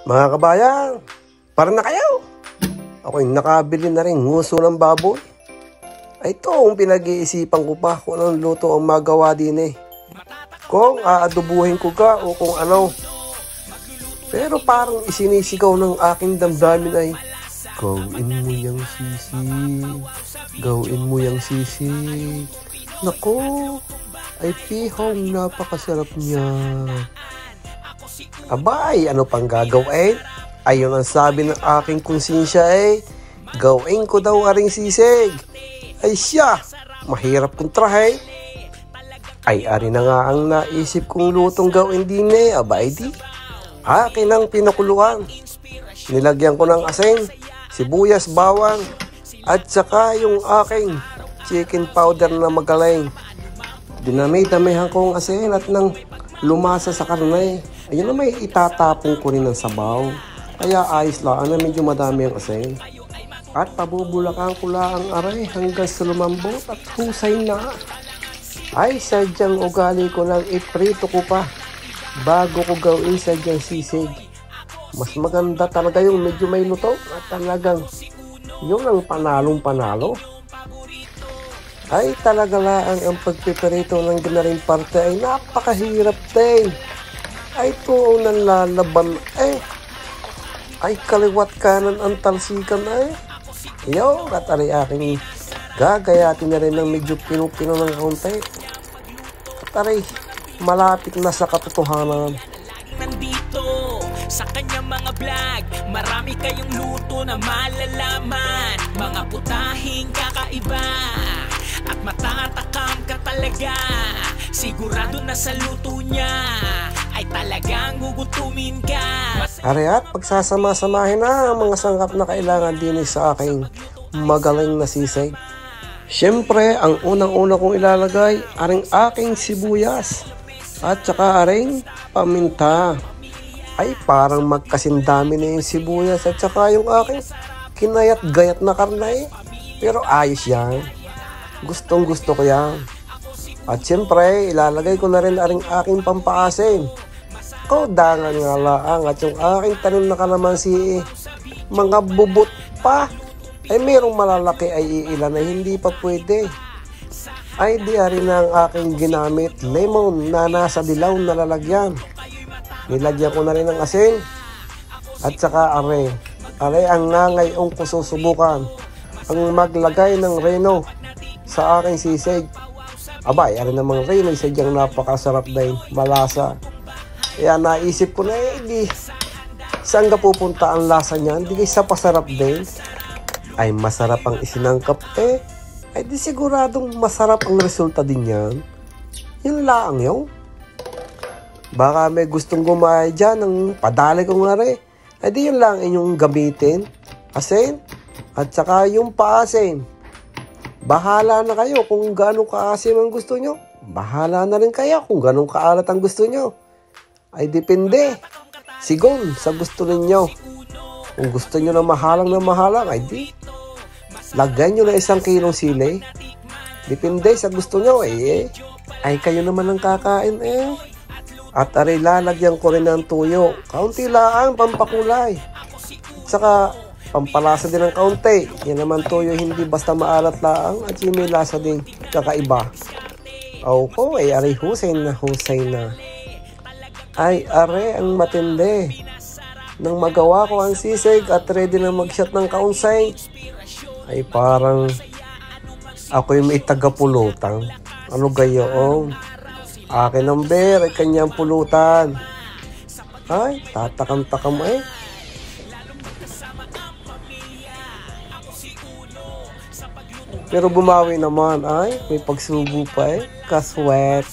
Mga kabayan, para na kayo. Ako'y nakabili na rin nguso ng baboy. Ay ito ang pinag-iisipan ko pa kung anong luto ang magawa din eh. Kung aadubuhin ko ka o kung ano. Pero parang isinisigaw ng aking damdamin ay, gawin mo yang sisig. Gawin mo yang sisig. Naku, ay pihong napakasarap niya. Abay, ano pang gagawin? Ayun ang sabi ng aking konsensya eh. Gawin ko daw aring sisig. Ay siya, mahirap kontrahe. Ay ari na nga ang naisip kong lutong gawin din eh. Abay di, akin ang pinakuluan. Nilagyan ko ng asin, sibuyas, bawang, at saka yung aking chicken powder na magaling. Dinami-damihan ko ang asin at nang lumasa sa karne. Ayun na may itatapong ko rin ng sabaw. Kaya ayos lang na medyo madami ang asin. At pabubulakan ko lang ang aray hanggang sa lumambot at husay na. Ay sadyang ugali ko lang iprito ko pa bago ko gawin sadyang sisig. Mas maganda talaga yung medyo may luto at talagang yun ang panalong-panalo. Ay talaga lang ang pagpiperito ng ganaring parte ay napakahirap din. Ay tuong nanlalaban eh. Ay kaliwat kanan ang talsikan ay. Yo, at ari aking gagayatin na rin ng medyo pino-pino ng kaunti. At ari, malapit na sa katotohanan. Nandito sa kanyang mga vlog, marami kayong luto na malalaman. Mga putahing kakaiba at matatakam ka talaga. Sigurado na sa luto niya ay talagang gugutumin ka. Ari at pagsasama-samahin na ang mga sangkap na kailangan din sa aking magaling na sisig. Siyempre, ang unang-una kong ilalagay aring aking sibuyas at saka aring paminta. Ay parang magkasindami na yung sibuyas at saka yung aking kinayat-gayat na karne. Pero ayos yan. Gustong gusto ko yan. At siyempre, ilalagay ko na rin aring aking pampaasim. Kaudangan nga laang at yung aking tanim na kalamansi mga bubot pa. Ay merong malalaki ay iilan ay hindi pa pwede. Ay di rin na ang aking ginamit lemon na nasa dilaw na lalagyan. Nilagyan ko na rin ng asin. At saka are ang nangayong ko susubukan ang maglagay ng reno sa aking sisig. Abay, ari namang reno sadyang napakasarap din, malasa. Kaya naisip ko na di saan ka pupunta ang lasa niyan? Di sa pasarap din. Ay masarap ang isinangkap eh. Ay di siguradong masarap ang resulta din yan. Yun lang yun. Baka may gustong gumaya dyan ng padali kong nari. Ay di yun lang inyong gamitin. Asin at saka yung paasin. Bahala na kayo kung gaano kaasim ang gusto nyo. Bahala na rin kayo kung gaano kaalat ang gusto nyo. Ay depende. Sigon sa gusto ninyo. Kung gusto nyo na mahalang, ay di. Lagyan nyo na 1 kilong sili. Depende sa gusto nyo eh. Ay kayo naman ang kakain eh. At aray lalagyan ko rin ng tuyo. Kaunti lang, pampakulay. At saka pampalasa din ng kaunti. Yan naman tuyo, hindi basta maalat lang. At yung may lasa din kakaiba. Ako ay aray husay na. Ay are ang matindi. Nang magawa ko ang sisig at ready na mag-shot ng kaunsay, ay parang ako'y may tagapulutan. Ano gayon? Akin ang beer ay kanyang pulutan. Ay, tatakam-takam eh. Pero bumawi naman ay may pagsubo pa eh. Kaswet.